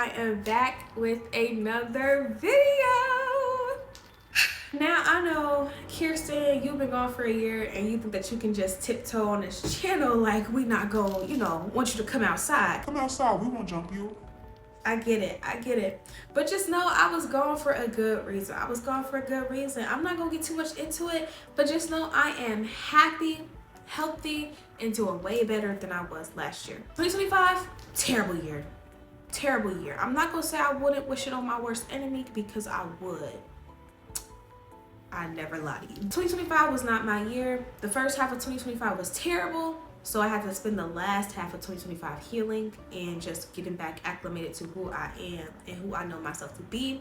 I am back with another video. Now I know, Kiersten, you've been gone for a year and you think that you can just tiptoe on this channel like we not going, want you to come outside. Come outside, we won't jump you. I get it. But just know I was gone for a good reason. I'm not gonna get too much into it, but just know I am happy, healthy, and doing way better than I was last year. 2025, terrible year. I'm not gonna say I wouldn't wish it on my worst enemy because I would. I never lie to you. 2025 was not my year. The first half of 2025 was terrible. So I had to spend the last half of 2025 healing and just getting back acclimated to who I am and who I know myself to be.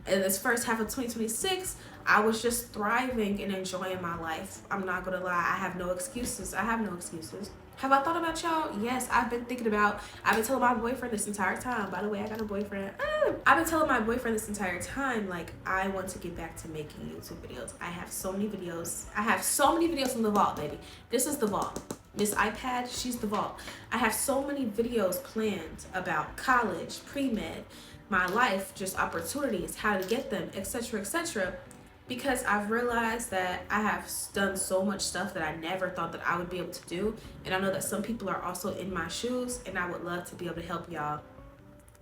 And this first half of 2026, I was just thriving and enjoying my life. I'm not gonna lie, I have no excuses. Have I thought about y'all? Yes, I've been telling my boyfriend this entire time. By the way, I got a boyfriend. I've been telling my boyfriend this entire time, like, I want to get back to making YouTube videos. I have so many videos in the vault, baby. This is the vault. This iPad, she's the vault. I have so many videos planned about college, pre-med, my life, just opportunities, how to get them, etc., because I've realized that I have done so much stuff that I never thought that I would be able to do. And I know that some people are also in my shoes, and I would love to be able to help y'all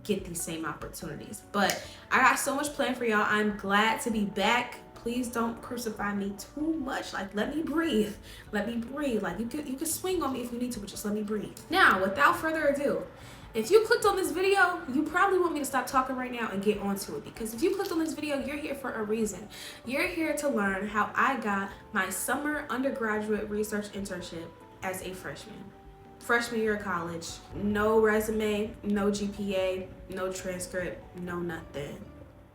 get these same opportunities. But I got so much planned for y'all. I'm glad to be back. Please don't crucify me too much. Like, let me breathe. Like, you can swing on me if you need to, but just let me breathe. Now, without further ado, if you clicked on this video, you probably want me to stop talking right now and get onto it, because if you clicked on this video, you're here for a reason. You're here to learn how I got my summer undergraduate research internship as a freshman year of college. No resume, no GPA, no transcript, no nothing.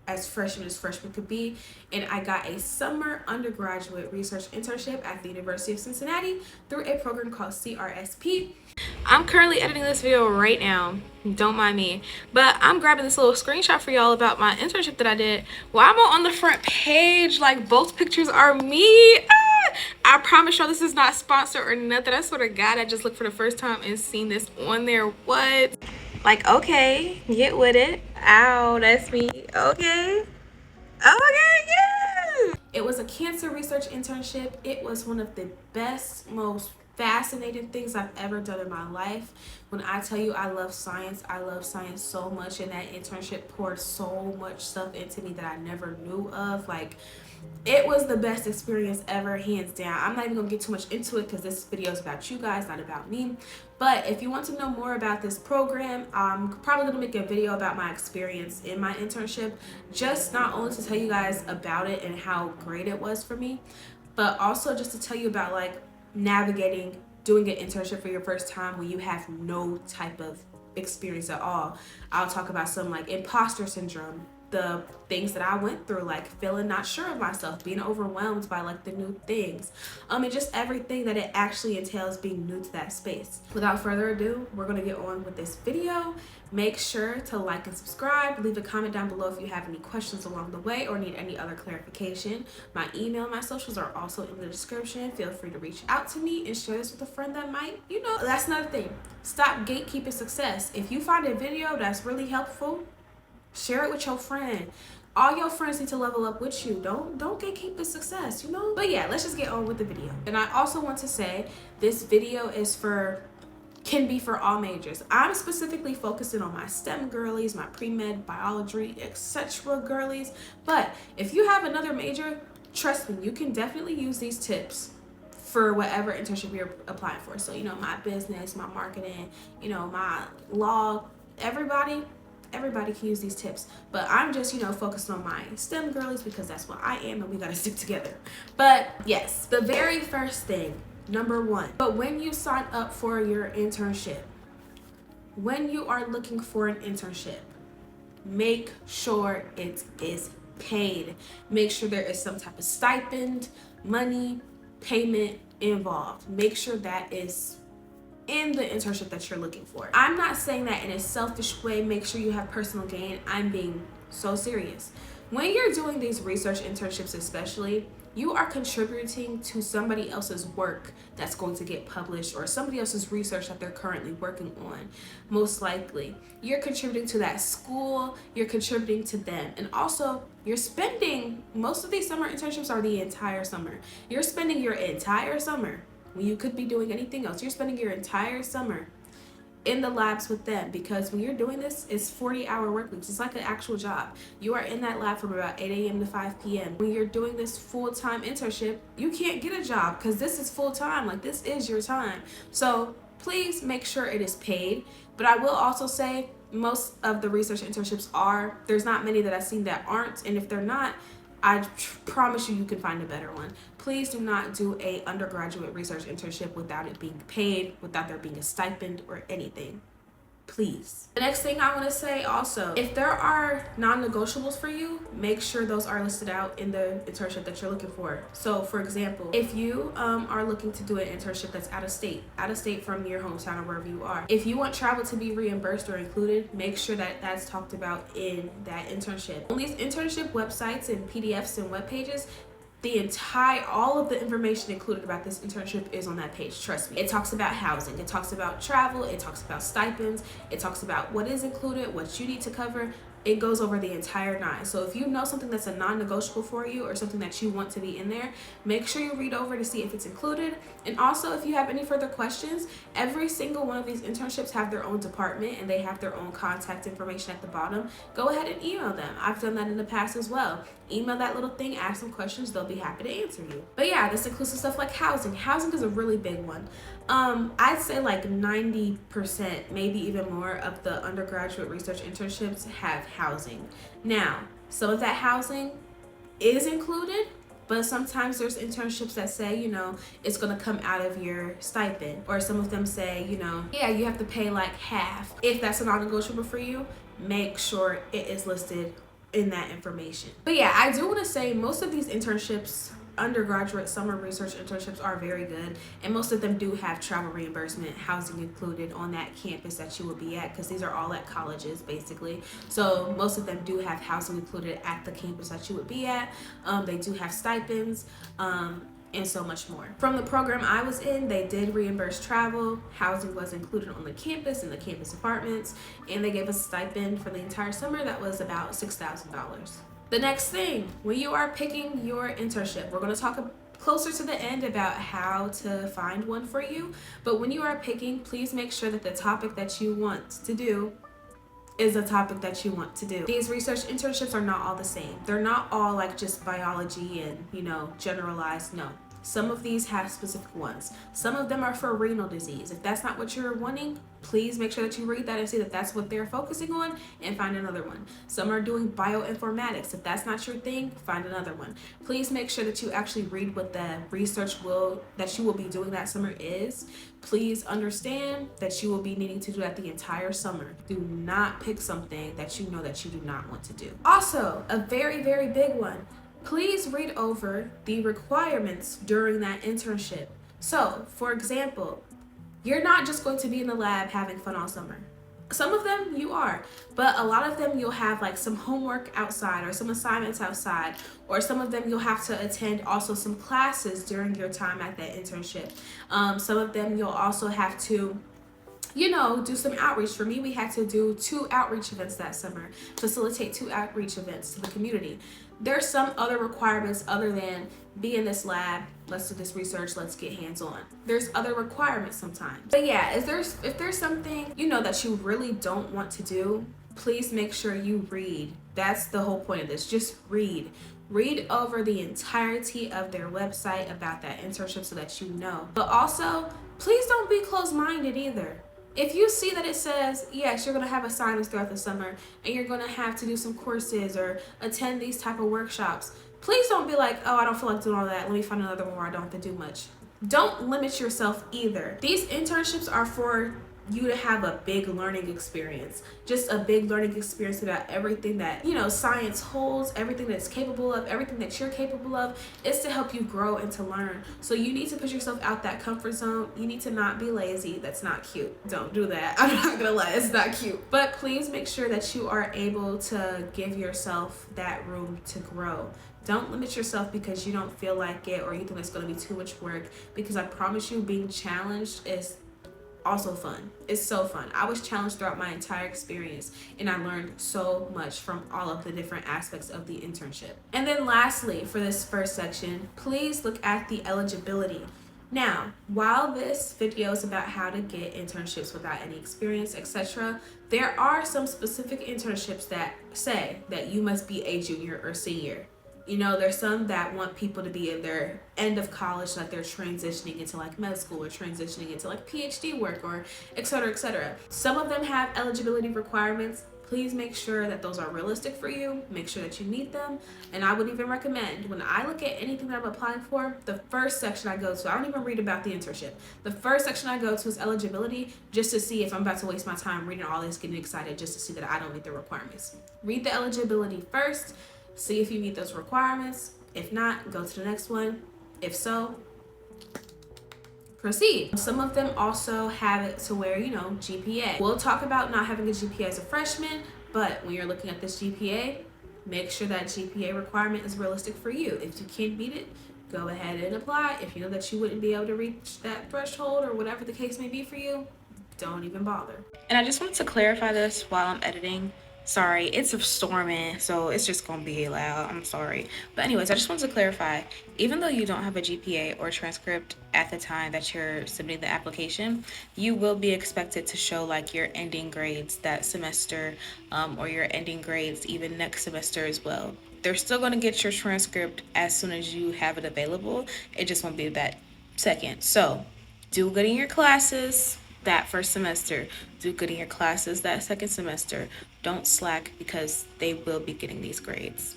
As freshman could be. And I got a summer undergraduate research internship at the University of Cincinnati through a program called CRSP. I'm currently editing this video right now, don't mind me, but I'm grabbing this little screenshot for y'all about my internship that I did. Well, I'm on the front page, like both pictures are me. I promise y'all this is not sponsored or nothing. I swear to God, I just looked for the first time and seen this on there. What? Like, okay, get with it. Ow, that's me. Okay, yeah. It was a cancer research internship. It was one of the best, most fascinating things I've ever done in my life. When I tell you I love science so much, and that internship poured so much stuff into me that I never knew of. Like, it was the best experience ever, hands down. I'm not even gonna get too much into it because this video is about you guys, not about me. But if you want to know more about this program, I'm probably gonna make a video about my experience in my internship, just not only to tell you guys about it and how great it was for me, but also just to tell you about, like, navigating doing an internship for your first time when you have no type of experience at all. I'll talk about some, like, imposter syndrome, the things that I went through, like feeling not sure of myself, being overwhelmed by, like, the new things, and just everything that it actually entails being new to that space. Without further ado, we're gonna get on with this video. Make sure to like and subscribe. Leave a comment down below if you have any questions along the way or need any other clarification. My email, my socials are also in the description. Feel free to reach out to me and share this with a friend that might, that's another thing. Stop gatekeeping success. If you find a video that's really helpful, share it with your friend. All your friends need to level up with you. Don't gatekeep the success, But yeah, let's just get on with the video. And I also want to say this video can be for all majors. I'm specifically focusing on my STEM girlies, my pre-med, biology, etc. girlies. But if you have another major, trust me, you can definitely use these tips for whatever internship you're applying for. So, my business, my marketing, my law, everybody can use these tips. But I'm just, focused on my STEM girlies because that's what I am, and we gotta stick together. But yes, the very first thing, number one, but when you sign up for your internship, when you are looking for an internship, make sure it is paid. Make sure there is some type of stipend, money, payment involved. Make sure that is in the internship that you're looking for. I'm not saying that in a selfish way, make sure you have personal gain. I'm being so serious. When you're doing these research internships especially, you are contributing to somebody else's work that's going to get published, or somebody else's research that they're currently working on. Most likely you're contributing to that school, you're contributing to them. And also, you're spending, most of these summer internships are the entire summer. You're spending your entire summer when you could be doing anything else. You're spending your entire summer in the labs with them, because when you're doing this, it's 40-hour work weeks. It's like an actual job. You are in that lab from about 8 a.m. to 5 p.m. When you're doing this full-time internship, you can't get a job because this is full-time. Like, this is your time. So please make sure it is paid. But I will also say most of the research internships are. There's not many that I've seen that aren't. And if they're not, I promise you can find a better one. Please do not do a undergraduate research internship without it being paid, without there being a stipend or anything. Please. The next thing I want to say also, if there are non-negotiables for you, make sure those are listed out in the internship that you're looking for. So for example, if you are looking to do an internship that's out of state from your hometown or wherever you are, if you want travel to be reimbursed or included, make sure that that's talked about in that internship. On these internship websites and PDFs and web pages, all of the information included about this internship is on that page. Trust me. It talks about housing, it talks about travel, it talks about stipends, it talks about what is included, what you need to cover. It goes over the entire 9. So if you know something that's a non-negotiable for you, or something that you want to be in there, make sure you read over to see if it's included. And also, if you have any further questions, every single one of these internships have their own department and they have their own contact information at the bottom. Go ahead and email them. I've done that in the past as well. Email that little thing, ask them questions, they'll be happy to answer you. But yeah, this includes some stuff like housing. Housing is a really big one. I'd say like 90%, maybe even more, of the undergraduate research internships have housing. Now, some of that housing is included, but sometimes there's internships that say, it's going to come out of your stipend. Or some of them say, yeah, you have to pay like half. If that's a non-negotiable for you, make sure it is listed in that information. But yeah, I do want to say most of these internships, undergraduate summer research internships, are very good, and most of them do have travel reimbursement, housing included on that campus that you will be at, because these are all at colleges basically. So most of them do have housing included at the campus that you would be at. They do have stipends, and so much more. From the program I was in, they did reimburse travel, housing was included on the campus in the campus apartments, and they gave us a stipend for the entire summer that was about $6,000. The next thing, when you are picking your internship, we're going to talk closer to the end about how to find one for you. But when you are picking, please make sure that the topic that you want to do is a topic that you want to do. These research internships are not all the same. They're not all like just biology and, generalized. No. Some of these have specific ones. Some of them are for renal disease. If that's not what you're wanting, please make sure that you read that and see that that's what they're focusing on, and find another one. Some are doing bioinformatics. If that's not your thing, find another one. Please make sure that you actually read what the research that you will be doing that summer is. Please understand that you will be needing to do that the entire summer. Do not pick something that you know that you do not want to do. Also, a very, very big one. Please read over the requirements during that internship. So, for example, you're not just going to be in the lab having fun all summer. Some of them you are, but a lot of them you'll have like some homework outside, or some assignments outside, or some of them you'll have to attend also some classes during your time at that internship. Some of them you'll also have to do some outreach. For me, we had to do 2 outreach events that summer, facilitate 2 outreach events to the community. There's some other requirements other than be in this lab, let's do this research, let's get hands-on. There's other requirements sometimes. But yeah, if there's something that you really don't want to do, please make sure you read. That's the whole point of this. Just read. Read over the entirety of their website about that internship so that you know. But also, please don't be closed-minded either. If you see that it says, yes, you're going to have assignments throughout the summer, and you're going to have to do some courses or attend these type of workshops, please don't be like, oh, I don't feel like doing all that. Let me find another one where I don't have to do much. Don't limit yourself either. These internships are for you to have a big learning experience, just a big learning experience about everything that, you know, science holds, everything that it's capable of, everything that you're capable of, is to help you grow and to learn. So you need to put yourself out that comfort zone. You need to not be lazy. That's not cute. Don't do that. I'm not gonna lie, it's not cute. But please make sure that you are able to give yourself that room to grow. Don't limit yourself because you don't feel like it or you think it's going to be too much work, because I promise you, being challenged is also fun. It's so fun. I was challenged throughout my entire experience, and I learned so much from all of the different aspects of the internship. And then lastly, for this first section, please look at the eligibility. Now, while this video is about how to get internships without any experience, etc., there are some specific internships that say that you must be a junior or senior. You know, there's some that want people to be in their end of college, like they're transitioning into like med school or transitioning into like PhD work or etc., etc. Some of them have eligibility requirements. Please make sure that those are realistic for you. Make sure that you meet them. And I would even recommend, when I look at anything that I'm applying for, the first section I go to, I don't even read about the internship. The first section I go to is eligibility, just to see if I'm about to waste my time reading all this, getting excited just to see that I don't meet the requirements. Read the eligibility first. See if you meet those requirements. If not, go to the next one. If so, proceed. Some of them also have it to where, you know, GPA. We'll talk about not having a GPA as a freshman, but when you're looking at this GPA, make sure that GPA requirement is realistic for you. If you can't beat it, go ahead and apply. If you know that you wouldn't be able to reach that threshold or whatever the case may be for you, don't even bother. And I just wanted to clarify this while I'm editing. Sorry, it's storming, so it's just gonna be loud. I'm sorry. But anyways, I just wanted to clarify, even though you don't have a GPA or transcript at the time that you're submitting the application, you will be expected to show like your ending grades that semester, or your ending grades even next semester as well. They're still gonna get your transcript as soon as you have it available. It just won't be that second. So do good in your classes that first semester, do good in your classes that second semester. Don't slack because they will be getting these grades.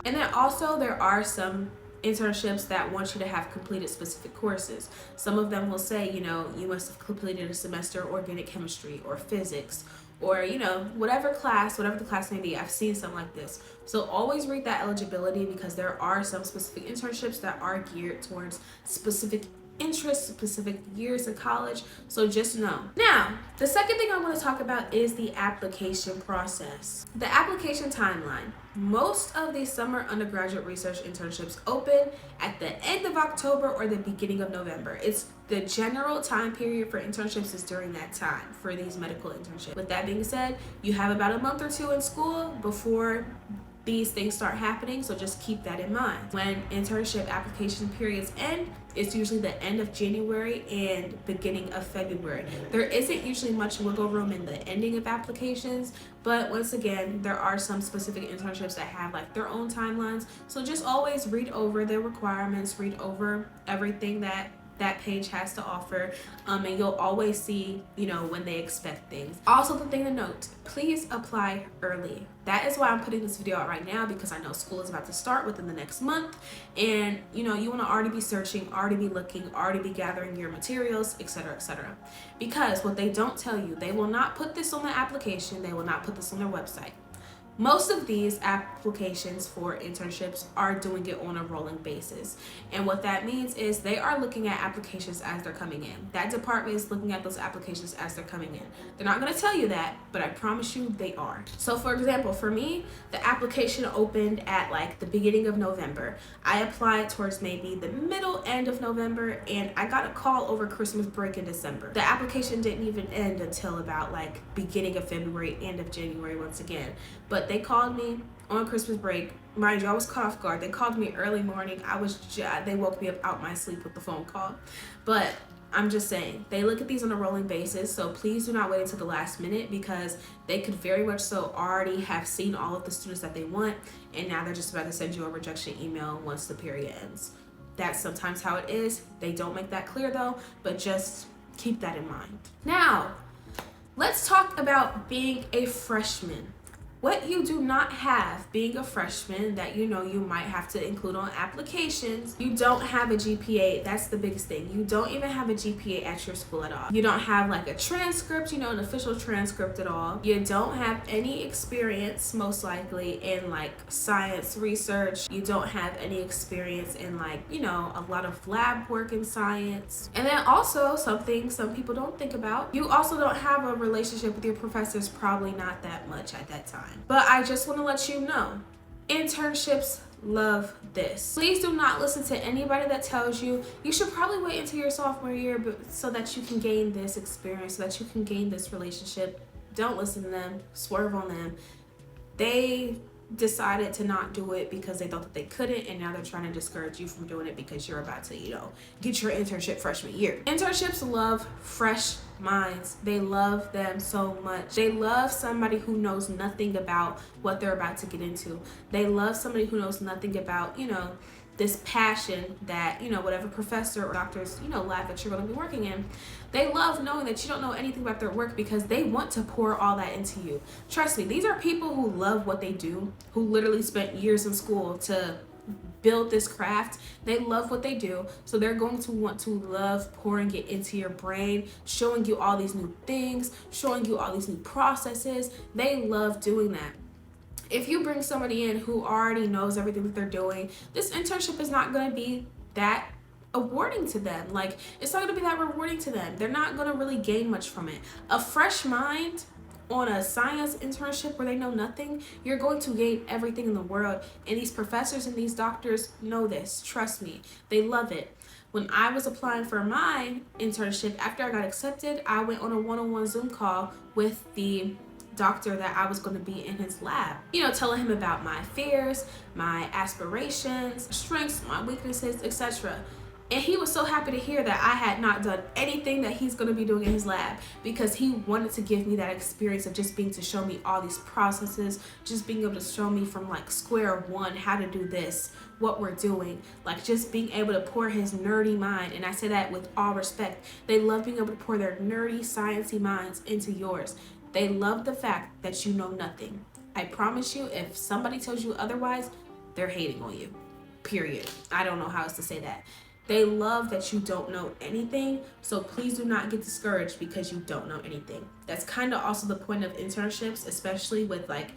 And then also there are some internships that want you to have completed specific courses. Some of them will say, you know, you must have completed a semester of organic chemistry or physics or, you know, whatever the class may be. I've seen something like this. So always read that eligibility, because there are some specific internships that are geared towards specific interests, specific years in college. So just know. Now, the second thing I want to talk about is the application process. The application timeline. Most of these summer undergraduate research internships open at the end of October or the beginning of November. It's the general time period for internships is during that time for these medical internships. With that being said, you have about a month or two in school before these things start happening, so just keep that in mind. When internship application periods end, it's usually the end of January and beginning of February. There isn't usually much wiggle room in the ending of applications, but once again, there are some specific internships that have like their own timelines. So just always read over the requirements, read over everything that page has to offer, and you'll always see, you know, when they expect things. Also, the thing to note, please apply early. That is why I'm putting this video out right now, because I know school is about to start within the next month, and you know, you want to already be searching, already be looking, already be gathering your materials, etc., etc. Because what they don't tell you, they will not put this on the application, they will not put this on their website. Most of these applications for internships are doing it on a rolling basis. And what that means is they are looking at applications as they're coming in. That department is looking at those applications as they're coming in. They're not going to tell you that, but I promise you they are. So for example, for me, the application opened at like the beginning of November. I applied towards maybe the middle end of November, and I got a call over Christmas break in December. The application didn't even end until about like beginning of February, end of January once again. But they called me on Christmas break. Mind you, I was caught off guard. They called me early morning. They woke me up out my sleep with the phone call. But I'm just saying, they look at these on a rolling basis, so please do not wait until the last minute, because they could very much so already have seen all of the students that they want, and now they're just about to send you a rejection email once the period ends. That's sometimes how it is. They don't make that clear though, but just keep that in mind. Now, let's talk about being a freshman. What you do not have being a freshman that you might have to include on applications, you don't have a GPA. That's the biggest thing. You don't even have a GPA at your school at all. You don't have like a transcript, an official transcript at all. You don't have any experience, most likely, in like science research. You don't have any experience in like, a lot of lab work in science. And then also something some people don't think about, you also don't have a relationship with your professors, probably not that much at that time. But I just want to let you know, internships love this. Please do not listen to anybody that tells you you should probably wait until your sophomore year so that you can gain this experience, so that you can gain this relationship. Don't listen to them. Swerve on them. They decided to not do it because they thought that they couldn't, and now they're trying to discourage you from doing it because you're about to get your internship freshman year. Internships love fresh minds. They love them so much. They love somebody who knows nothing about what they're about to get into. They love somebody who knows nothing about this passion that whatever professor or doctor's lab that you're going to be working in. They love knowing that you don't know anything about their work because they want to pour all that into you. Trust me, these are people who love what they do, who literally spent years in school to build this craft. They love what they do, so they're going to want to love pouring it into your brain, showing you all these new things, showing you all these new processes. They love doing that. If you bring somebody in who already knows everything that they're doing, this internship is not going to be that awarding to them. Like, it's not going to be that rewarding to them. They're not going to really gain much from it. A fresh mind on a science internship where they know nothing, you're going to gain everything in the world. And these professors and these doctors know this. Trust me. They love it. When I was applying for my internship, after I got accepted, I went on a one-on-one Zoom call with the doctor that I was going to be in his lab, telling him about my fears, my aspirations, strengths, my weaknesses, etc. And he was so happy to hear that I had not done anything that he's going to be doing in his lab, because he wanted to give me that experience of just being to show me all these processes, just being able to show me from like square one how to do this, what we're doing, like just being able to pour his nerdy mind. And I say that with all respect. They love being able to pour their nerdy, sciencey minds into yours. They love the fact that you know nothing. I promise you, if somebody tells you otherwise, they're hating on you. Period. I don't know how else to say that. They love that you don't know anything, so please do not get discouraged because you don't know anything. That's kind of also the point of internships, especially with like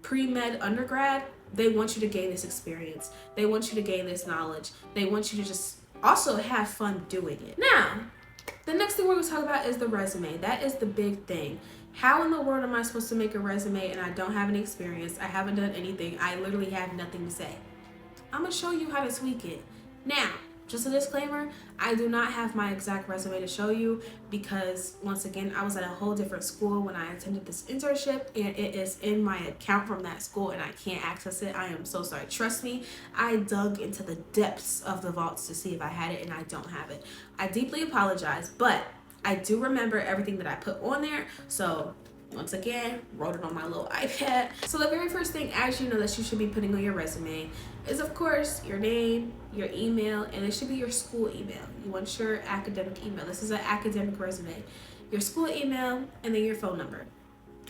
pre-med undergrad. They want you to gain this experience. They want you to gain this knowledge. They want you to just also have fun doing it. Now, the next thing we're going to talk about is the resume. That is the big thing. How in the world am I supposed to make a resume and I don't have any experience? I haven't done anything. I literally have nothing to say. I'm going to show you how to tweak it. Now, just a disclaimer, I do not have my exact resume to show you because, once again, I was at a whole different school when I attended this internship, and it is in my account from that school and I can't access it. I am so sorry. Trust me, I dug into the depths of the vaults to see if I had it, and I don't have it. I deeply apologize, but I do remember everything that I put on there, so once again, wrote it on my little iPad. So the very first thing, as you know, that you should be putting on your resume is, of course, your name, your email, and it should be your school email. You want your academic email. This is an academic resume. Your school email, and then your phone number.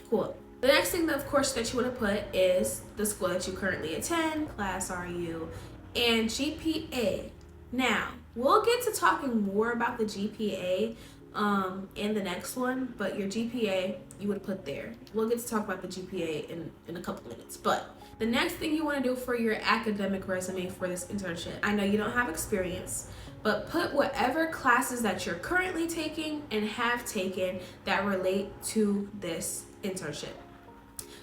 Cool. The next thing, of course, that you want to put is the school that you currently attend, class are you, and GPA. Now, we'll get to talking more about the GPA in the next one, but your GPA you would put there. We'll get to talk about the GPA in a couple minutes. But the next thing you want to do for your academic resume for this internship, I know you don't have experience, but put whatever classes that you're currently taking and have taken that relate to this internship.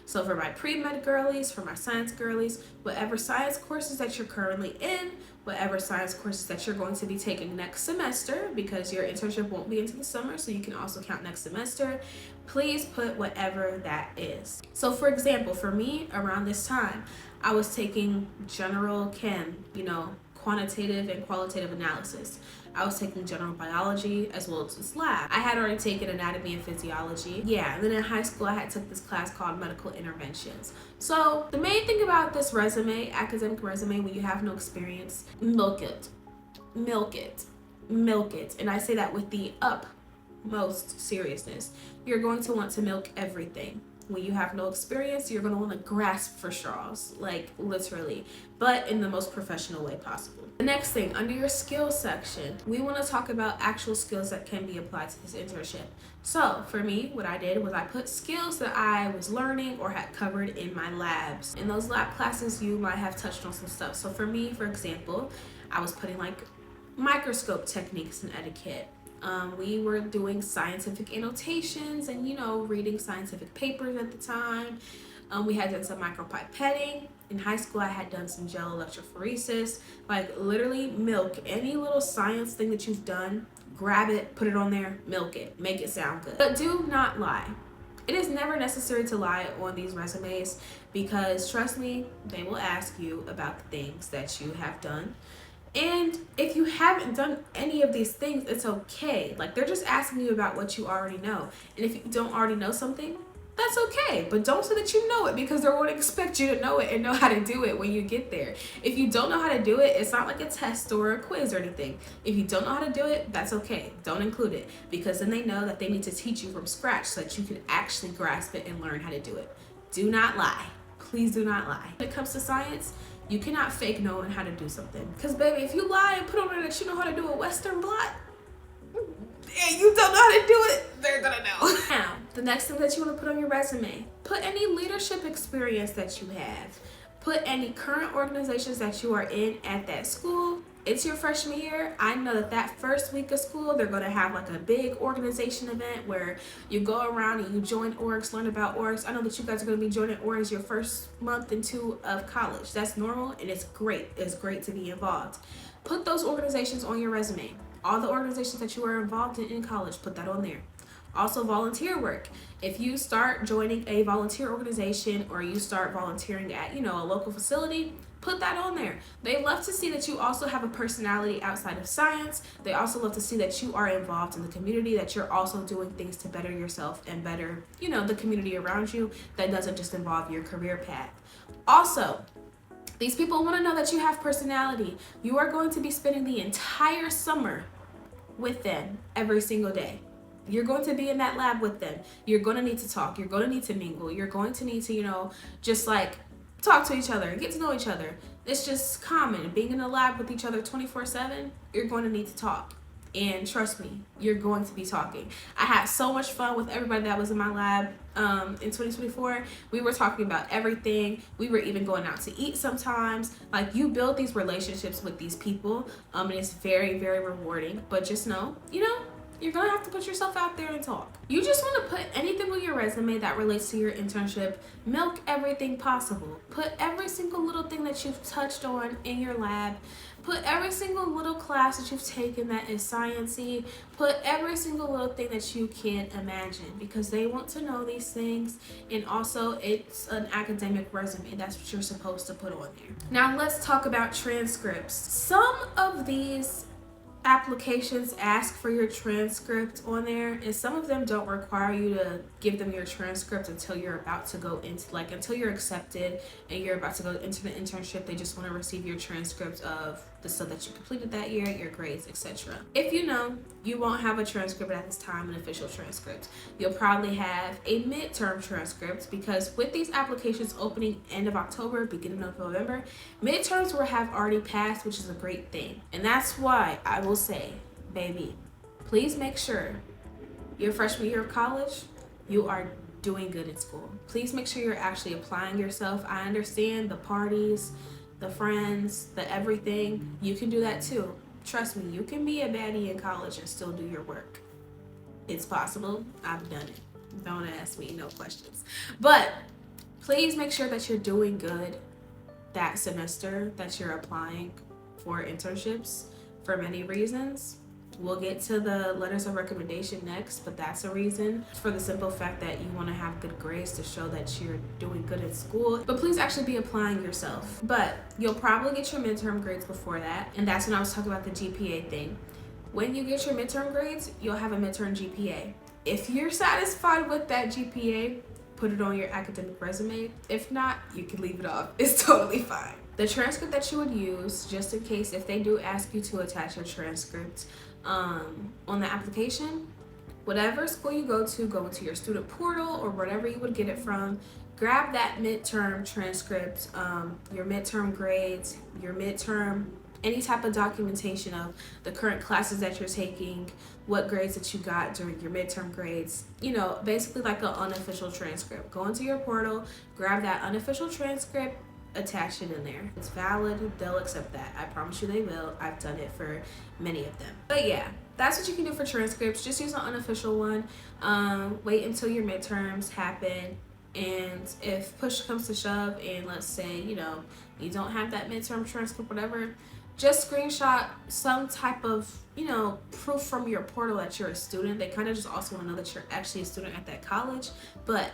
So for my pre-med girlies, for my science girlies, whatever science courses that you're currently in, whatever science courses that you're going to be taking next semester, because your internship won't be into the summer, so you can also count next semester, please put whatever that is. So for example, for me, around this time, I was taking general chem, quantitative and qualitative analysis. I was taking general biology as well as this lab. I had already taken anatomy and physiology. Yeah, and then in high school I had took this class called medical interventions. So the main thing about this resume, academic resume, when you have no experience, milk it. Milk it. Milk it. And I say that with the utmost seriousness. You're going to want to milk everything. when you have no experience, you're going to want to grasp for straws, like literally, but in the most professional way possible. The next thing, under your skills section, we want to talk about actual skills that can be applied to this internship. So for me, what I did was I put skills that I was learning or had covered in my labs. In those lab classes, you might have touched on some stuff. So for me, for example, I was putting like microscope techniques and etiquette. We were doing scientific annotations and, reading scientific papers at the time. We had done some micropipetting. In high school, I had done some gel electrophoresis. Like literally milk any little science thing that you've done, grab it, put it on there, milk it, make it sound good. But do not lie. It is never necessary to lie on these resumes because trust me, they will ask you about the things that you have done. And if you haven't done any of these things, it's okay. Like they're just asking you about what you already know. And if you don't already know something, that's okay. But don't say that you know it because they're going to expect you to know it and know how to do it when you get there. If you don't know how to do it, it's not like a test or a quiz or anything. If you don't know how to do it, that's okay. Don't include it because then they know that they need to teach you from scratch so that you can actually grasp it and learn how to do it. Do not lie. Please do not lie. When it comes to science, you cannot fake knowing how to do something. Because baby, if you lie and put on there that you know how to do a Western blot, and you don't know how to do it, they're gonna know. Now, the next thing that you want to put on your resume, put any leadership experience that you have. Put any current organizations that you are in at that school. It's your freshman year. I know that first week of school, they're going to have like a big organization event where you go around and you join orgs, learn about orgs. I know that you guys are going to be joining orgs your first month and two of college. That's normal and it's great. It's great to be involved. Put those organizations on your resume. All the organizations that you are involved in college, put that on there. Also, volunteer work. If you start joining a volunteer organization or you start volunteering at, a local facility, put that on there. They love to see that you also have a personality outside of science. They also love to see that you are involved in the community, that you're also doing things to better yourself and better, the community around you that doesn't just involve your career path. Also, these people want to know that you have personality. You are going to be spending the entire summer with them every single day. You're going to be in that lab with them. You're going to need to talk. You're going to need to mingle. You're going to need to, just like talk to each other, get to know each other. It's just common. Being in a lab with each other 24/7, you're going to need to talk. And trust me, you're going to be talking. I had so much fun with everybody that was in my lab in 2024. We were talking about everything. We were even going out to eat sometimes. Like you build these relationships with these people and it's very, very rewarding. But just know, you're going to have to put yourself out there and talk. You just want to put anything on your resume that relates to your internship. Milk everything possible. Put every single little thing that you've touched on in your lab. Put every single little class that you've taken that is science-y. Put every single little thing that you can imagine because they want to know these things. And also, it's an academic resume. That's what you're supposed to put on there. Now, let's talk about transcripts. Some of these applications ask for your transcript on there and some of them don't require you to give them your transcript until you're about to go into until you're accepted and you're about to go into the internship. They just want to receive your transcript of the stuff that you completed that year, your grades, etc. If you won't have a transcript at this time, an official transcript. You'll probably have a midterm transcript because with these applications opening end of October, beginning of November, midterms will have already passed, which is a great thing. And that's why I will say, baby, please make sure your freshman year of college, you are doing good in school. Please make sure you're actually applying yourself. I understand the parties, the friends, the everything. You can do that too. Trust me, you can be a baddie in college and still do your work. It's possible. I've done it. Don't ask me no questions. But please make sure that you're doing good that semester that you're applying for internships for many reasons. We'll get to the letters of recommendation next, but that's a reason for the simple fact that you want to have good grades to show that you're doing good in school. But please actually be applying yourself. But you'll probably get your midterm grades before that, and that's when I was talking about the GPA thing. When you get your midterm grades, you'll have a midterm GPA. If you're satisfied with that GPA, put it on your academic resume. If not, you can leave it off. It's totally fine. The transcript that you would use, just in case if they do ask you to attach your transcript on the application, whatever school you go into your student portal or whatever you would get it from. Grab that midterm transcript, your midterm grades, your midterm, any type of documentation of the current classes that you're taking, what grades that you got during your midterm grades, basically like an unofficial transcript. Go into your portal, grab that unofficial transcript, attach it in there. It's valid, they'll accept that. I promise you they will. I've done it for many of them. But yeah, that's what you can do for transcripts. Just use an unofficial one. Wait until your midterms happen. And if push comes to shove and let's say, you don't have that midterm transcript, whatever, just screenshot some type of, proof from your portal that you're a student. They kind of just also want to know that you're actually a student at that college, but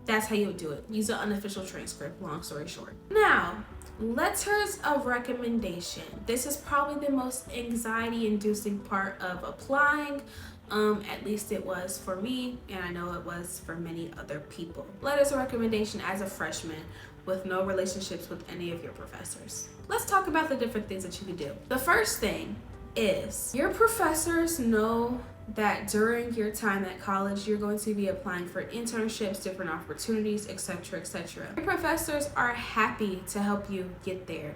that's how you would do it. Use an unofficial transcript, long story short. Now, letters of recommendation. This is probably the most anxiety-inducing part of applying. At least it was for me, and I know it was for many other people. Letters of recommendation as a freshman with no relationships with any of your professors. Let's talk about the different things that you could do. The first thing is your professors know that during your time at college, you're going to be applying for internships, different opportunities, etc., etc. Your professors are happy to help you get there.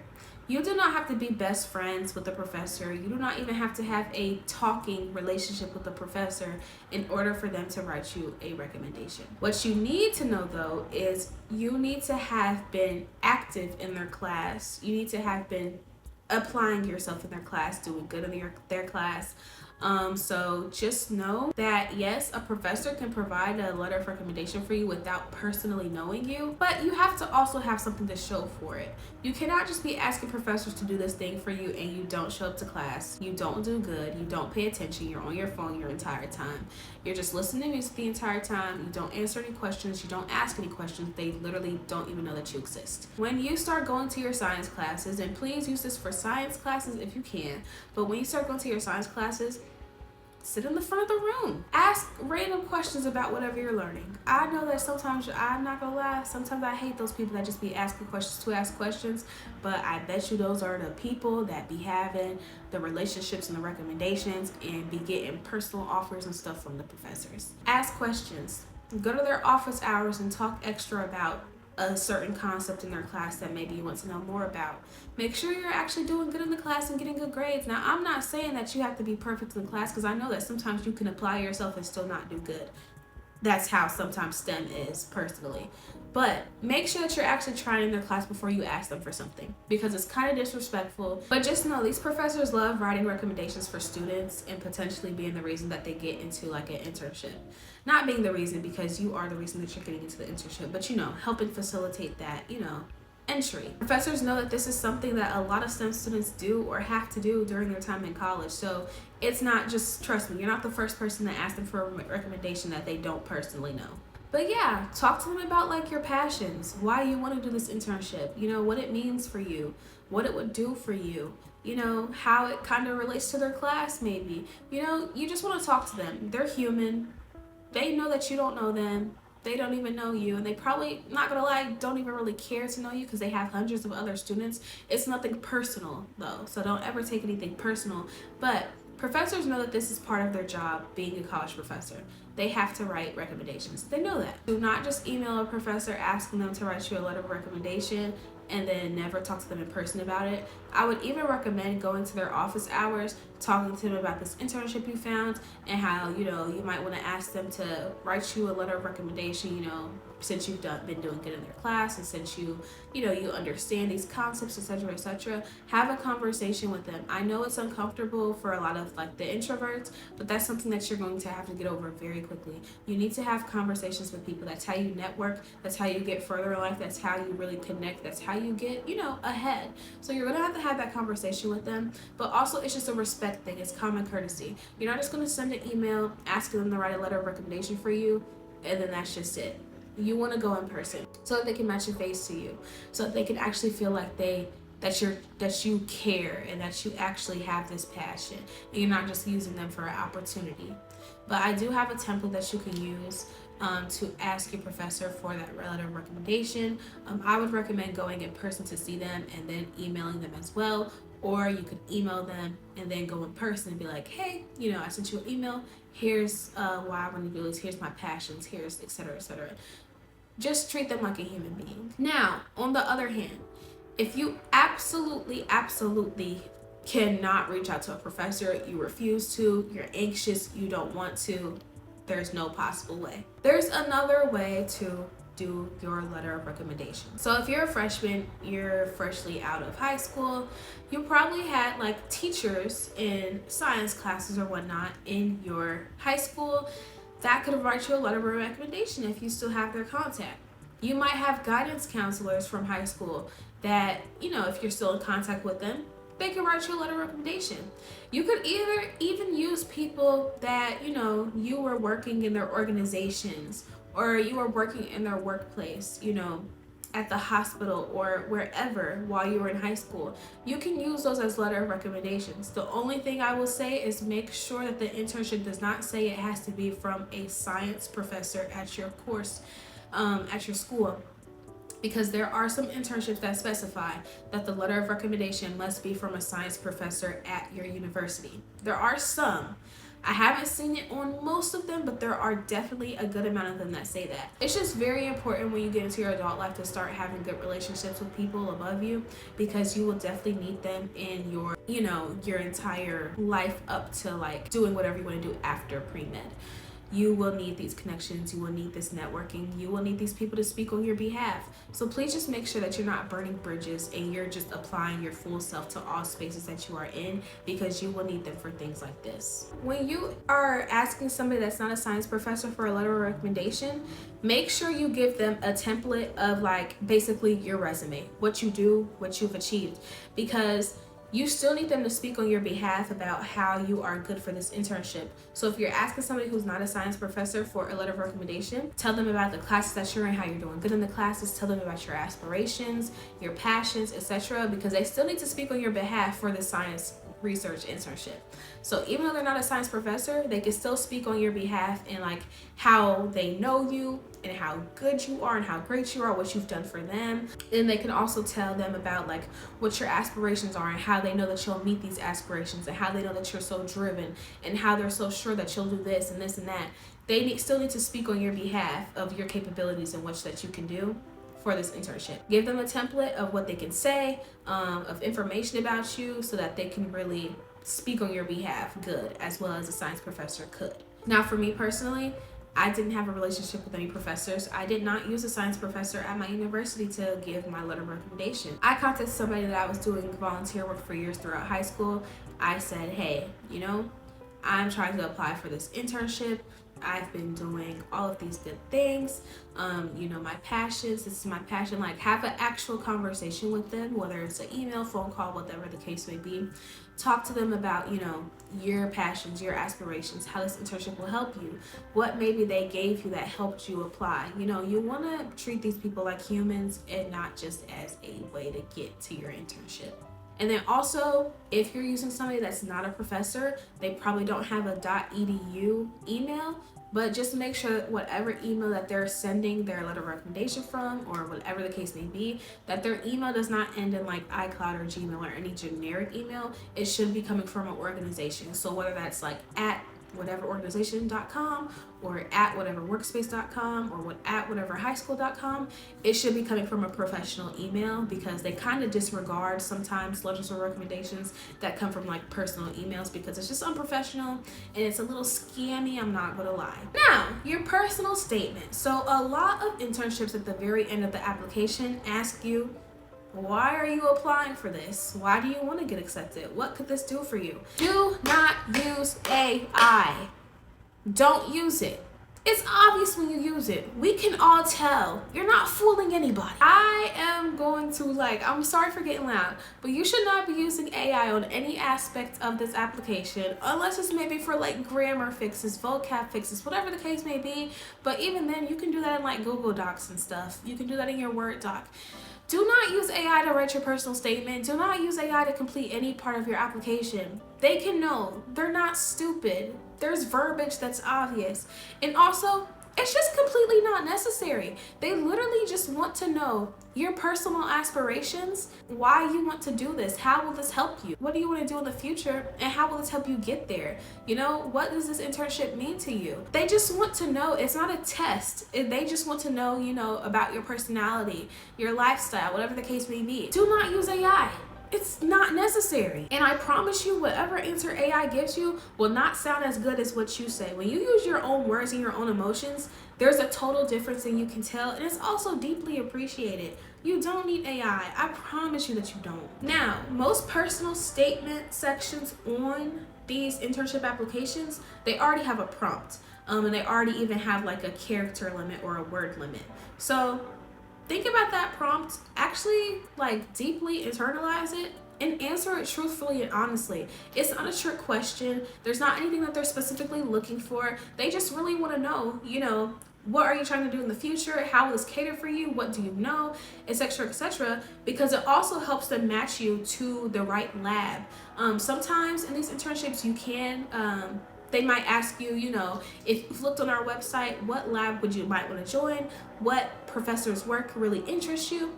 You do not have to be best friends with the professor. You do not even have to have a talking relationship with the professor in order for them to write you a recommendation. What you need to know though is you need to have been active in their class. You need to have been applying yourself in their class, doing good in their class. So just know that yes, a professor can provide a letter of recommendation for you without personally knowing you, but you have to also have something to show for it. You cannot just be asking professors to do this thing for you and you don't show up to class, you don't do good, you don't pay attention, you're on your phone your entire time, you're just listening to music the entire time, you don't answer any questions, you don't ask any questions, they literally don't even know that you exist. When you start going to your science classes, and please use this for science classes if you can, but when you start going to your science classes, sit in the front of the room. Ask random questions about whatever you're learning. I know that sometimes, I'm not gonna lie, sometimes I hate those people that just be asking questions to ask questions, but I bet you those are the people that be having the relationships and the recommendations and be getting personal offers and stuff from the professors. Ask questions. Go to their office hours and talk extra about a certain concept in their class that maybe you want to know more about. Make sure you're actually doing good in the class and getting good grades. Now, I'm not saying that you have to be perfect in the class because I know that sometimes you can apply yourself and still not do good. That's how sometimes STEM is, personally. But make sure that you're actually trying in their class before you ask them for something because it's kind of disrespectful. But just know these professors love writing recommendations for students and potentially being the reason that they get into like an internship. Not being the reason because you are the reason that you're getting into the internship, but helping facilitate that, entry. Professors know that this is something that a lot of STEM students do or have to do during their time in college. So it's not just, trust me, you're not the first person to ask them for a recommendation that they don't personally know. But yeah, talk to them about like your passions, why you want to do this internship, what it means for you, what it would do for you, how it kind of relates to their class maybe. You just want to talk to them. They're human. They know that you don't know them. They don't even know you, and they probably, not gonna lie, don't even really care to know you because they have hundreds of other students. It's nothing personal though, so don't ever take anything personal. But professors know that this is part of their job, being a college professor. They have to write recommendations. They know that. Do not just email a professor asking them to write you a letter of recommendation and then never talk to them in person about it. I would even recommend going to their office hours, talking to them about this internship you found and how, you might want to ask them to write you a letter of recommendation, since you've been doing good in their class and since you understand these concepts, etc., etc. Have a conversation with them. I know it's uncomfortable for a lot of like the introverts, but that's something that you're going to have to get over very quickly. You need to have conversations with people. That's how you network. That's how you get further in life. That's how you really connect. That's how you get, ahead. So you're going to have that conversation with them, but also it's just a respect thing. It's common courtesy. You're not just going to send an email asking them to write a letter of recommendation for you, and then that's just it. You want to go in person so that they can match your face to you, so that they can actually feel like that you care and that you actually have this passion and you're not just using them for an opportunity. But I do have a template that you can use to ask your professor for that letter of recommendation. I would recommend going in person to see them and then emailing them as well. Or you could email them and then go in person and be like, hey, I sent you an email. Here's why I want to do this. Here's my passions. Here's et cetera, et cetera. Just treat them like a human being. Now, on the other hand, if you absolutely cannot reach out to a professor, you refuse to, you're anxious, you don't want to, there's no possible way. There's another way to do your letter of recommendation. So if you're a freshman, you're freshly out of high school, you probably had like teachers in science classes or whatnot in your high school that could write you a letter of recommendation if you still have their contact. You might have guidance counselors from high school that, if you're still in contact with them, they can write you a letter of recommendation. You could even use people that, you were working in their organizations or you were working in their workplace, at the hospital or wherever while you were in high school. You can use those as letter of recommendations. The only thing I will say is make sure that the internship does not say it has to be from a science professor at your course, at your school. Because there are some internships that specify that the letter of recommendation must be from a science professor at your university. There are some. I haven't seen it on most of them, but there are definitely a good amount of them that say that. It's just very important when you get into your adult life to start having good relationships with people above you, because you will definitely need them in your, your entire life up to like doing whatever you want to do after pre-med. You will need these connections, you will need this networking, you will need these people to speak on your behalf. So please just make sure that you're not burning bridges and you're just applying your full self to all spaces that you are in, because you will need them for things like this. When you are asking somebody that's not a science professor for a letter of recommendation, make sure you give them a template of like basically your resume, what you do, what you've achieved, because you still need them to speak on your behalf about how you are good for this internship. So if you're asking somebody who's not a science professor for a letter of recommendation, tell them about the classes that you're in, how you're doing good in the classes, tell them about your aspirations, your passions, etc., because they still need to speak on your behalf for the science research internship. So even though they're not a science professor, they can still speak on your behalf and like how they know you and how good you are and how great you are, what you've done for them. And they can also tell them about like what your aspirations are and how they know that you'll meet these aspirations and how they know that you're so driven and how they're so sure that you'll do this and this and that. They still need to speak on your behalf of your capabilities and what that you can do for this internship. Give them a template of what they can say, of information about you, so that they can really speak on your behalf good, as well as a science professor could. Now for me personally, I didn't have a relationship with any professors. I did not use a science professor at my university to give my letter of recommendation. I contacted somebody that I was doing volunteer work for years throughout high school. I said, hey, I'm trying to apply for this internship. I've been doing all of these good things. My passions, this is my passion. Like, have an actual conversation with them, whether it's an email, phone call, whatever the case may be. Talk to them about, your passions, your aspirations, how this internship will help you, what maybe they gave you that helped you apply. You want to treat these people like humans and not just as a way to get to your internship. And then also, if you're using somebody that's not a professor, they probably don't have a .edu email, but just make sure that whatever email that they're sending their letter of recommendation from, or whatever the case may be, that their email does not end in like iCloud or Gmail or any generic email. It should be coming from an organization. So whether that's like at whateverorganization.com or at whateverworkspace.com or at whateverhighschool.com, it should be coming from a professional email, because they kind of disregard sometimes letters of recommendations that come from like personal emails, because it's just unprofessional and it's a little scammy, I'm not gonna lie. Now, your personal statement. So a lot of internships at the very end of the application ask you, why are you applying for this? Why do you want to get accepted? What could this do for you? Do not use AI. Don't use it. It's obvious when you use it. We can all tell. You're not fooling anybody. I am going to I'm sorry for getting loud, but you should not be using AI on any aspect of this application, unless it's maybe for like grammar fixes, vocab fixes, whatever the case may be. But even then, you can do that in like Google Docs and stuff. You can do that in your Word doc. Do not use AI to write your personal statement. Do not use AI to complete any part of your application. They can know. They're not stupid. There's verbiage that's obvious. And also, It's just completely not necessary. They literally just want to know your personal aspirations, why you want to do this, how will this help you, what do you want to do in the future, and how will this help you get there. What does this internship mean to you? They just want to know. It's not a test. They just want to know, about your personality, your lifestyle, whatever the case may be. Do not use AI. It's not necessary. And I promise you, whatever answer AI gives you will not sound as good as what you say. When you use your own words and your own emotions, there's a total difference and you can tell, and it's also deeply appreciated. You don't need AI. I promise you that you don't. Now, most personal statement sections on these internship applications, they already have a prompt. And they already even have like a character limit or a word limit. So think about that prompt, actually deeply internalize it, and answer it truthfully and honestly. It's not a trick question. There's not anything that they're specifically looking for. They just really want to know, what are you trying to do in the future? How will this cater for you? What do you know? Etc., etc. Because it also helps them match you to the right lab. Sometimes in these internships, you can they might ask you, if you've looked on our website, what lab would you might want to join, what professor's work really interests you,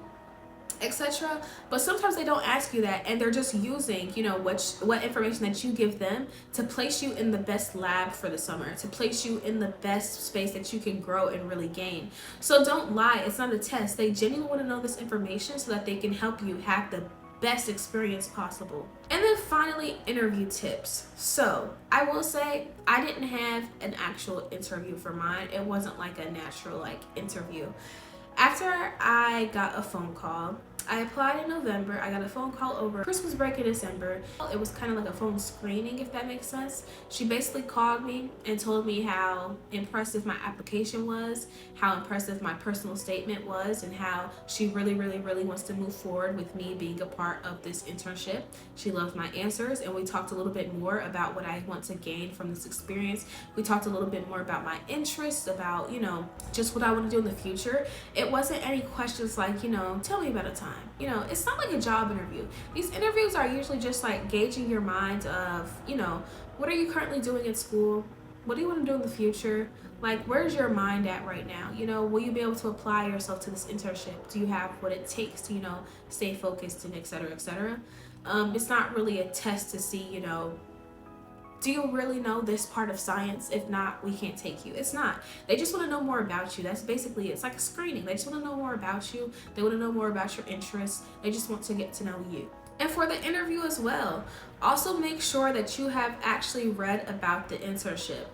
etc. But sometimes they don't ask you that, and they're just using, what information that you give them to place you in the best lab for the summer, to place you in the best space that you can grow and really gain. So don't lie. It's not a test. They genuinely want to know this information so that they can help you have the best experience possible. And then finally, interview tips. So I will say I didn't have an actual interview for mine. It wasn't like a natural interview. After I got a phone call, I applied in November. I got a phone call over Christmas break in December. It was kind of like a phone screening, if that makes sense. She basically called me and told me how impressive my application was, how impressive my personal statement was, and how she really, really, really wants to move forward with me being a part of this internship. She loved my answers, and we talked a little bit more about what I want to gain from this experience. We talked a little bit more about my interests, about, just what I want to do in the future. It wasn't any questions like, tell me about a time. It's not like a job interview. These interviews are usually just gauging your mind of, what are you currently doing in school? What do you want to do in the future? Where's your mind at right now? Will you be able to apply yourself to this internship? Do you have what it takes to, stay focused, and et cetera, et cetera? It's not really a test to see, do you really know this part of science? If not, we can't take you. It's not. They just want to know more about you. That's basically it. It's like a screening. They just want to know more about you. They want to know more about your interests. They just want to get to know you. And for the interview as well, also make sure that you have actually read about the internship.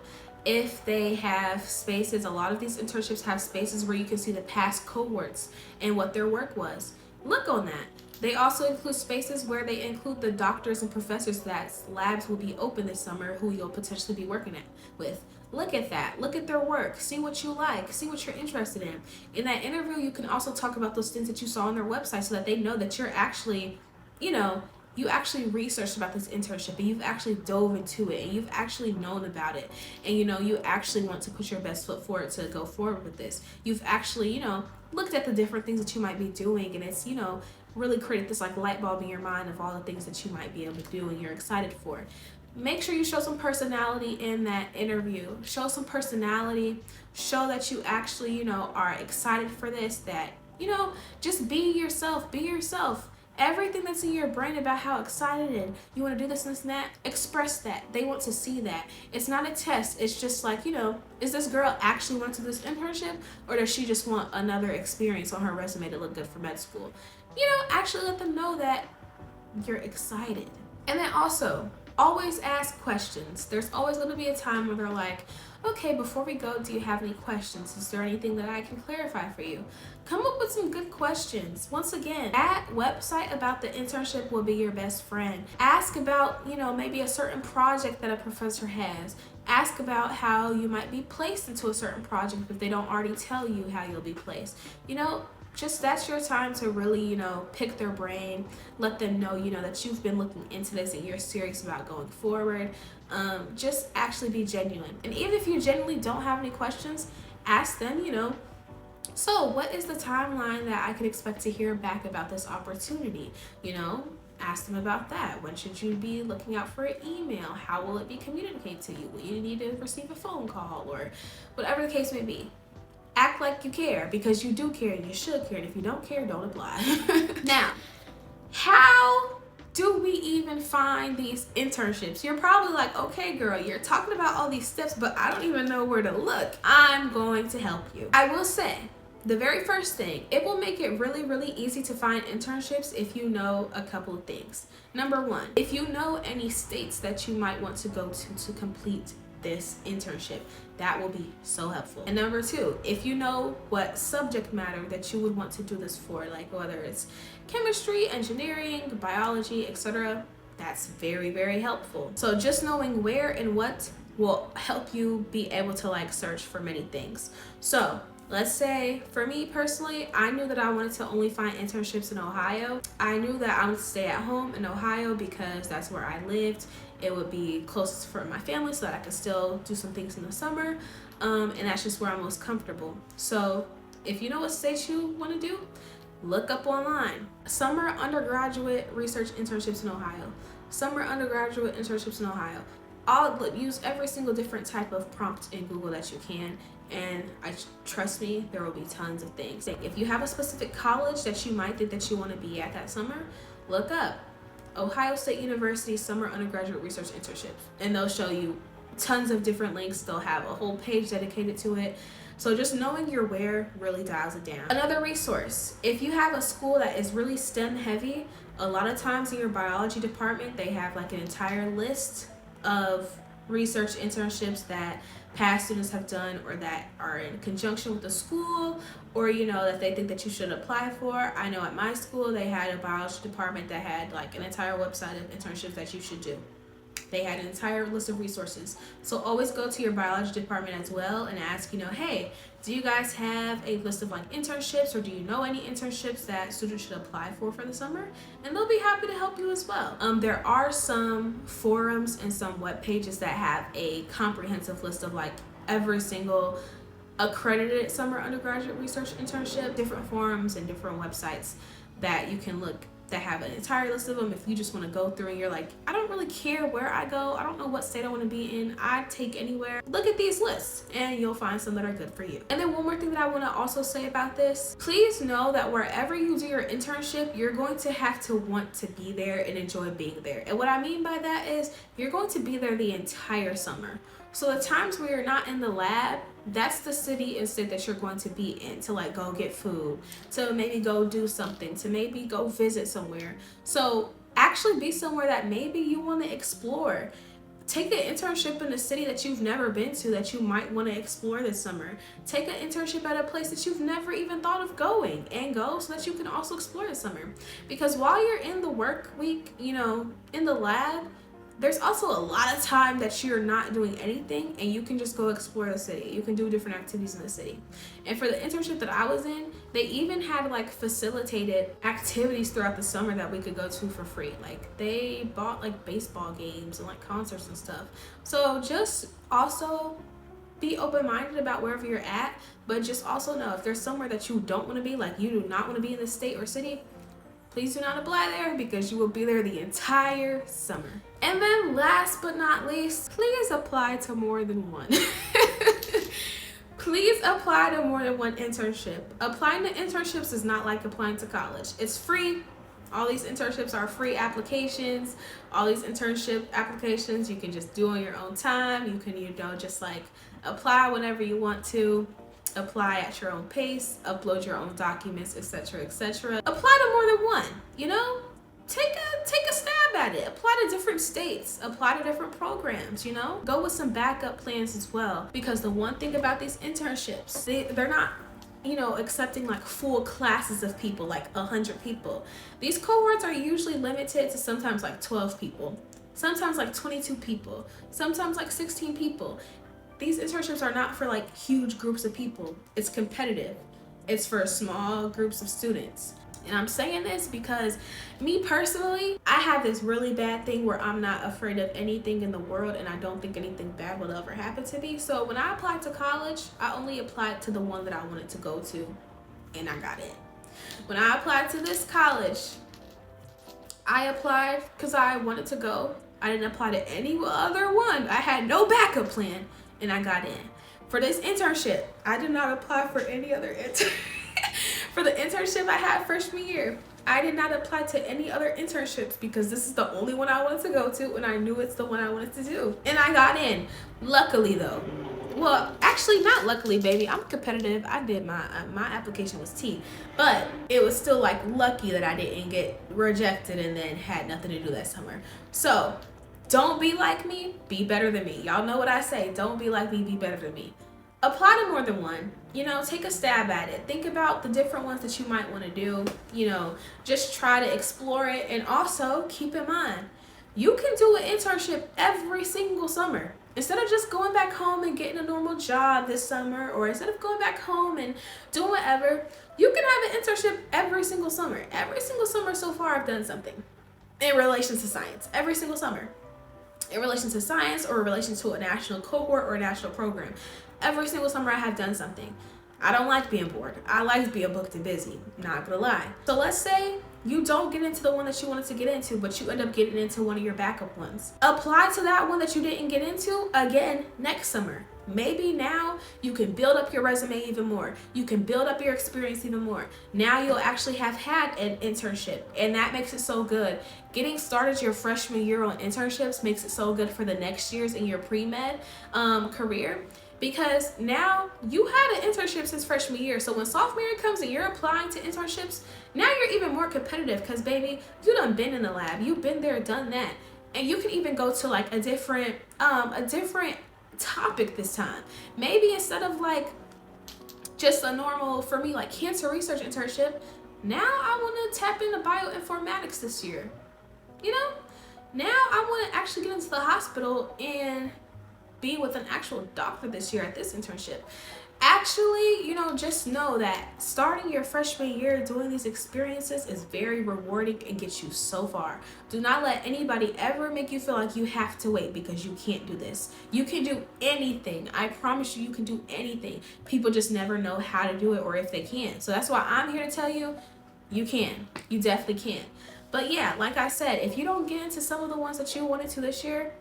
If they have spaces, a lot of these internships have spaces where you can see the past cohorts and what their work was. Look on that. They also include spaces where they include the doctors and professors that labs will be open this summer who you'll potentially be working with. Look at that. Look at their work. See what you like. See what you're interested in. In that interview, you can also talk about those things that you saw on their website so that they know that you're actually, you actually researched about this internship and you've actually dove into it and you've actually known about it. And, you actually want to put your best foot forward to go forward with this. You've actually, looked at the different things that you might be doing, and it's, really created this light bulb in your mind of all the things that you might be able to do and you're excited for. Make sure you show some personality in that interview. Show some personality. Show that you actually, are excited for this, that, just be yourself. Be yourself. Everything that's in your brain about how excited and you want to do this and this and that, express that. They want to see that. It's not a test. It's just is this girl actually want to do this internship, or does she just want another experience on her resume to look good for med school? Actually let them know that you're excited. And then also, always ask questions. There's always going to be a time where they're like, okay, before we go, do you have any questions? Is there anything that I can clarify for you? Come up with some good questions. Once again, that website about the internship will be your best friend. Ask about, maybe a certain project that a professor has. Ask about how you might be placed into a certain project if they don't already tell you how you'll be placed. Just that's your time to really, pick their brain, let them know, that you've been looking into this and you're serious about going forward. Just actually be genuine. And even if you genuinely don't have any questions, ask them, so what is the timeline that I can expect to hear back about this opportunity? Ask them about that. When should you be looking out for an email? How will it be communicated to you? Will you need to receive a phone call, or whatever the case may be? Act like you care, because you do care and you should care. And if you don't care, don't apply. Now, how do we even find these internships? You're probably like, okay, girl, you're talking about all these steps, but I don't even know where to look. I'm going to help you. I will say, the very first thing, it will make it really, really easy to find internships if you know a couple of things. Number one, if you know any states that you might want to go to complete this internship, that will be so helpful. And number two, if you know what subject matter that you would want to do this for, like whether it's chemistry, engineering, biology, etc., that's very, very helpful. So just knowing where and what will help you be able to like search for many things. So let's say for me personally, I knew that I wanted to only find internships in Ohio. I knew that I would stay at home in Ohio because that's where I lived. It would be closest for my family so that I could still do some things in the summer. And that's just where I'm most comfortable. So if you know what state you want to do, look up online. Summer undergraduate research internships in Ohio. Summer undergraduate internships in Ohio. I'll use every single different type of prompt in Google that you can, and trust me, there will be tons of things. If you have a specific college that you might think that you want to be at that summer, look up Ohio State University Summer Undergraduate Research Internships, and they'll show you tons of different links. They'll have a whole page dedicated to it. So just knowing your where really dials it down. Another resource, if you have a school that is really STEM heavy, a lot of times in your biology department, they have like an entire list of research internships that past students have done or that are in conjunction with the school, or that they think that you should apply for. I know at my school they had a biology department that had like an entire website of internships that you should do. They had an entire list of resources. So always go to your biology department as well and ask, hey, do you guys have a list of like internships, or do you know any internships that students should apply for the summer? And they'll be happy to help you as well. There are some forums and some web pages that have a comprehensive list of like every single accredited summer undergraduate research internship, different forums and different websites that you can look that have an entire list of them. If you just want to go through and you're like, I don't really care where I go, I don't know what state I want to be in, I take anywhere, look at these lists and you'll find some that are good for you. And then one more thing that I want to also say about this, please know that wherever you do your internship, you're going to have to want to be there and enjoy being there. And what I mean by that is you're going to be there the entire summer. So the times where you're not in the lab, that's the city and state that you're going to be in to like go get food, to maybe go do something, to maybe go visit somewhere. So actually be somewhere that maybe you want to explore. Take an internship in a city that you've never been to that you might want to explore this summer. Take an internship at a place that you've never even thought of going, and go so that you can also explore this summer. Because while you're in the work week, in the lab, there's also a lot of time that you're not doing anything and you can just go explore the city. You can do different activities in the city. And for the internship that I was in, they even had like facilitated activities throughout the summer that we could go to for free. Like they bought like baseball games and like concerts and stuff. So just also be open-minded about wherever you're at, but just also know if there's somewhere that you don't want to be, like you do not want to be in the state or city, please do not apply there because you will be there the entire summer. And then last but not least, please apply to more than one. Please apply to more than one internship. Applying to internships is not like applying to college. It's free. All these internships are free applications. All these internship applications you can just do on your own time. You can, just like apply whenever you want to. Apply at your own pace, upload your own documents, etc., etc. Apply to more than one, take a stab at it. Apply to different states, apply to different programs, go with some backup plans as well. Because the one thing about these internships, they're not accepting like full classes of people, like 100 people. These cohorts are usually limited to sometimes like 12 people, sometimes like 22 people, sometimes like 16 people. These internships are not for like huge groups of people. It's competitive. It's for small groups of students. And I'm saying this because me personally, I have this really bad thing where I'm not afraid of anything in the world, and I don't think anything bad will ever happen to me. So when I applied to college, I only applied to the one that I wanted to go to, and I got in. When I applied to this college, I applied because I wanted to go. I didn't apply to any other one. I had no backup plan, and I got in. For this internship, I did not apply for any other for the internship I had freshman year. I did not apply to any other internships because this is the only one I wanted to go to, and I knew it's the one I wanted to do. And I got in. Luckily though. Well, actually not luckily, baby. I'm competitive. I did my application was T, but it was still like lucky that I didn't get rejected and then had nothing to do that summer. So don't be like me, be better than me. Y'all know what I say. Don't be like me, be better than me. Apply to more than one. Take a stab at it. Think about the different ones that you might want to do. Just try to explore it. And also keep in mind, you can do an internship every single summer. Instead of just going back home and getting a normal job this summer, or instead of going back home and doing whatever, you can have an internship every single summer. Every single summer so far I've done something in relation to science. Every single summer. In relation to science or in relation to a national cohort or a national program. Every single summer I have done something. I don't like being bored. I like being booked and busy. Not gonna lie. So let's say you don't get into the one that you wanted to get into, but you end up getting into one of your backup ones. Apply to that one that you didn't get into again next summer. Maybe now you can build up your resume even more. You can build up your experience even more. Now you'll actually have had an internship, and that makes it so good. Getting started your freshman year on internships makes it so good for the next years in your pre-med career. Because now you had an internship since freshman year. So when sophomore year comes and you're applying to internships, now you're even more competitive because, baby, you done been in the lab. You've been there, done that. And you can even go to like a different topic this time. Maybe instead of like just a normal, for me, like cancer research internship, now I want to tap into bioinformatics this year. Now I want to actually get into the hospital and be with an actual doctor this year at this internship. Actually, just know that starting your freshman year doing these experiences is very rewarding and gets you so far. Do not let anybody ever make you feel like you have to wait because you can't do this. You can do anything. I promise you can do anything. People just never know how to do it or if they can. So that's why I'm here to tell you, you can. You definitely can. But yeah, like I said, if you don't get into some of the ones that you wanted to this year,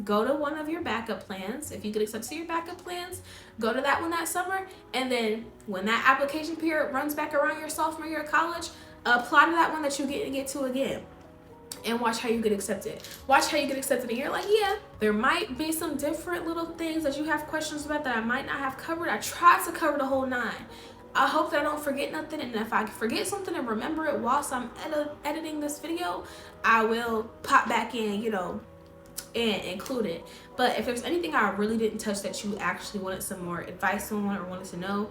go to one of your backup plans. If you get accepted to your backup plans, go to that one that summer, and then when that application period runs back around your sophomore year of college, apply to that one that you get to again, and watch how you get accepted. Watch how you get accepted, and you're like, yeah, there might be some different little things that you have questions about that I might not have covered. I tried to cover the whole 9. I hope that I don't forget nothing, and if I forget something and remember it whilst I'm editing this video, I will pop back in, and include it. But if there's anything I really didn't touch that you actually wanted some more advice on or wanted to know,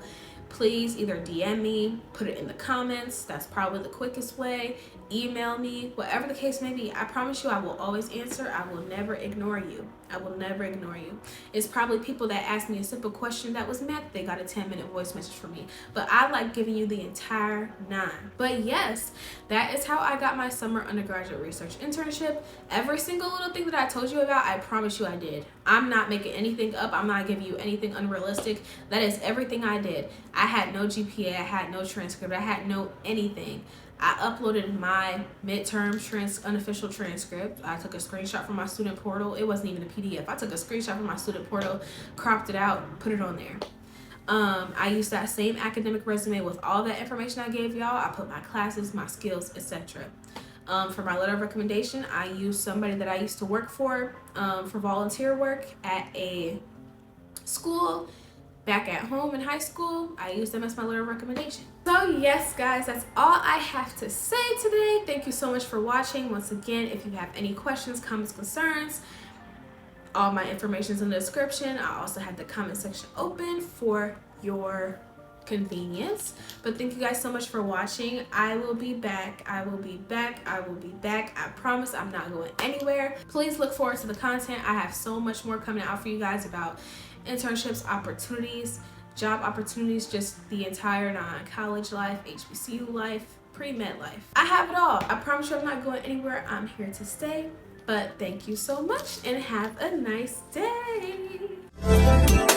please either DM me, put it in the comments. That's probably the quickest way. Email me, whatever the case may be. I promise you I will always answer. I will never ignore you. I will never ignore you. It's probably people that asked me a simple question that was mad they got a 10-minute voice message from me. But I like giving you the entire 9. But yes, that is how I got my summer undergraduate research internship. Every single little thing that I told you about, I promise you I did. I'm not making anything up. I'm not giving you anything unrealistic. That is everything I did. I had no GPA. I had no transcript. I had no anything. I uploaded my midterm unofficial transcript. I took a screenshot from my student portal. It wasn't even a PDF. I took a screenshot from my student portal, cropped it out, put it on there. I used that same academic resume with all that information I gave y'all. I put my classes, my skills, etc. For my letter of recommendation, I used somebody that I used to work for volunteer work at a school. Back at home in high school, I used them as my letter of recommendation. So yes, guys, that's all I have to say today. Thank you so much for watching. Once again, if you have any questions, comments, concerns, all my information is in the description. I also have the comment section open for your convenience. But thank you guys so much for watching. I will be back. I will be back. I will be back. I promise I'm not going anywhere. Please look forward to the content. I have so much more coming out for you guys about internships, opportunities, job opportunities, just the entire college life, HBCU life, pre-med life. I have it all. I promise you I'm not going anywhere. I'm here to stay. But thank you so much and have a nice day.